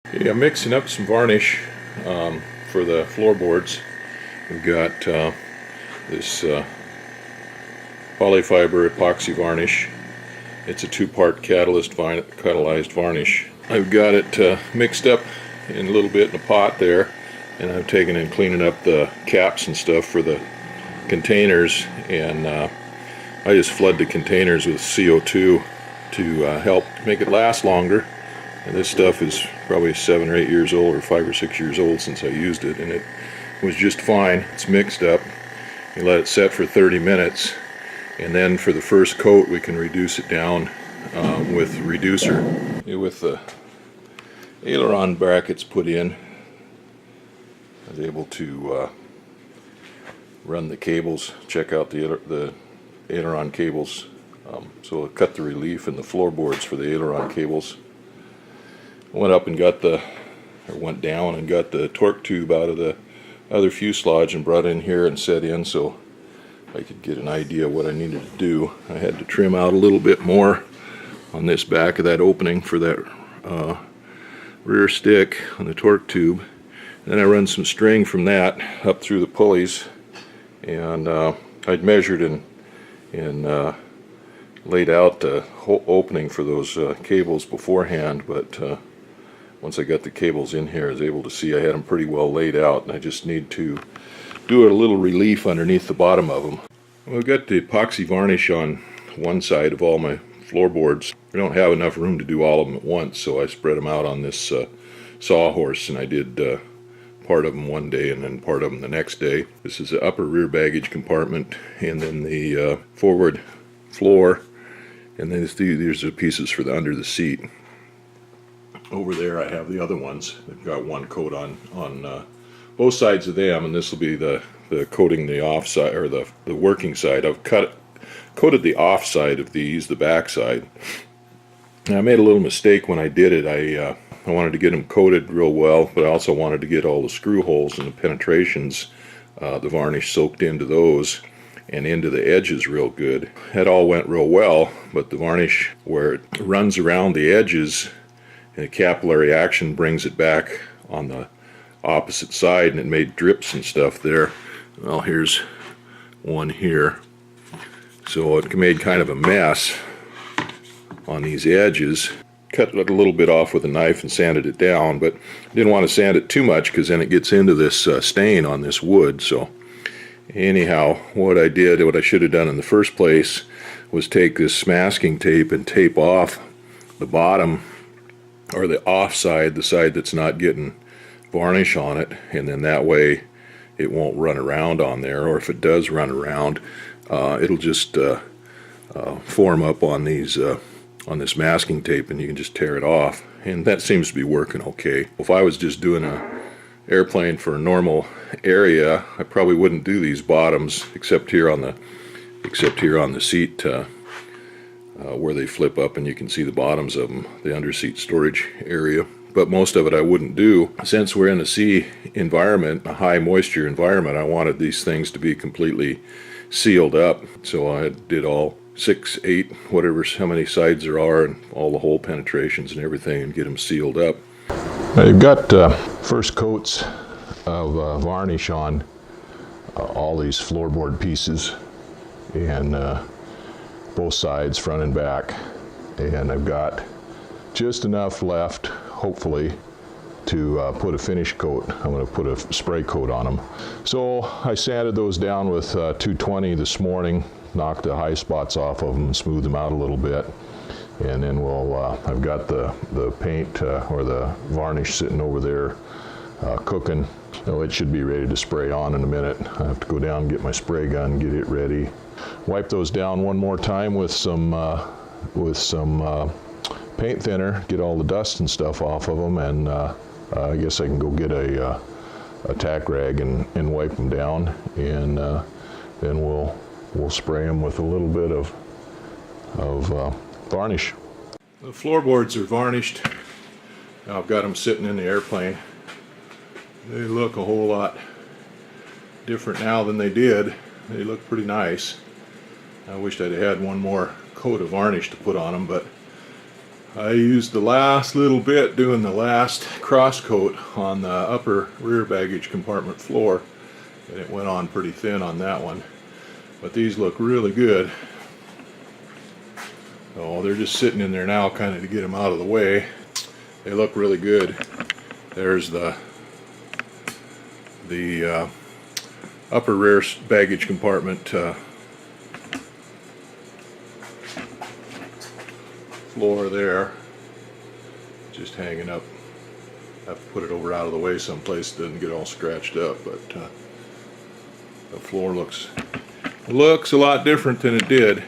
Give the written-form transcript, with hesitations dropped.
Yeah, I'm mixing up some varnish for the floorboards. We've got this polyfiber epoxy varnish. It's a two-part catalyzed varnish. I've got it mixed up in a little bit in a pot there, and I'm taking and cleaning up the caps and stuff for the containers, and I just flood the containers with CO2 to help make it last longer. And this stuff is probably 7 or 8 years old, or 5 or 6 years old since I used it, and it was just fine. It's mixed up. You let it set for 30 minutes, and then for the first coat we can reduce it down with reducer. With the aileron brackets put in, I was able to run the cables, check out the aileron cables. So I cut the relief in the floorboards for the aileron cables. Went down and got the torque tube out of the other fuselage and brought it in here and set in so I could get an idea of what I needed to do. I had to trim out a little bit more on this back of that opening for that rear stick on the torque tube. And then I run some string from that up through the pulleys, and I'd measured and laid out the whole opening for those cables beforehand, but once I got the cables in here, I was able to see I had them pretty well laid out, and I just need to do a little relief underneath the bottom of them. I've got the epoxy varnish on one side of all my floorboards. I don't have enough room to do all of them at once, so I spread them out on this sawhorse, and I did part of them one day and then part of them the next day. This is the upper rear baggage compartment, and then the forward floor, and then these are pieces for the under the seat. Over there I have the other ones. They've got one coat on both sides of them, and this will be the coating the off side, or the working side. I've coated the off side of these, the back side. And I made a little mistake when I did it. I wanted to get them coated real well, but I also wanted to get all the screw holes and the penetrations, the varnish soaked into those and into the edges real good. That all went real well, but the varnish, where it runs around the edges, and the capillary action brings it back on the opposite side, and it made drips and stuff there. Well, here's one here. So it made kind of a mess on these edges. Cut it a little bit off with a knife and sanded it down, but didn't want to sand it too much because then it gets into this stain on this wood. So anyhow, what I should have done in the first place was take this masking tape and tape off the bottom, or the off side, the side that's not getting varnish on it, and then that way it won't run around on there, or if it does run around, it'll just form up on these on this masking tape, and you can just tear it off, and that seems to be working okay. If I was just doing an airplane for a normal area, I probably wouldn't do these bottoms except here on the seat where they flip up and you can see the bottoms of them, the underseat storage area. But most of it I wouldn't do. Since we're in a sea environment, a high moisture environment, I wanted these things to be completely sealed up. So I did all 6, 8, whatever, how many sides there are, and all the hole penetrations and everything, and get them sealed up. I've got first coats of varnish on all these floorboard pieces, and both sides, front and back, and I've got just enough left, hopefully, to put a finish coat. I'm going to put a spray coat on them. So I sanded those down with 220 this morning, knocked the high spots off of them, smoothed them out a little bit, and then I've got the paint or the varnish sitting over there cooking. So it should be ready to spray on in a minute. I have to go down and get my spray gun, get it ready. Wipe those down one more time with some paint thinner, get all the dust and stuff off of them, and I guess I can go get a tack rag and wipe them down, and then we'll spray them with a little bit of varnish. The floorboards are varnished. I've got them sitting in the airplane. They look a whole lot different now than they did. They look pretty nice. I wished I'd had one more coat of varnish to put on them, but I used the last little bit doing the last cross coat on the upper rear baggage compartment floor, and it went on pretty thin on that one, but these look really good. Oh, they're just sitting in there now kind of to get them out of the way. They look really good. There's the upper rear baggage compartment floor there, just hanging up. I have to put it over out of the way someplace, it doesn't get all scratched up, but the floor looks a lot different than it did.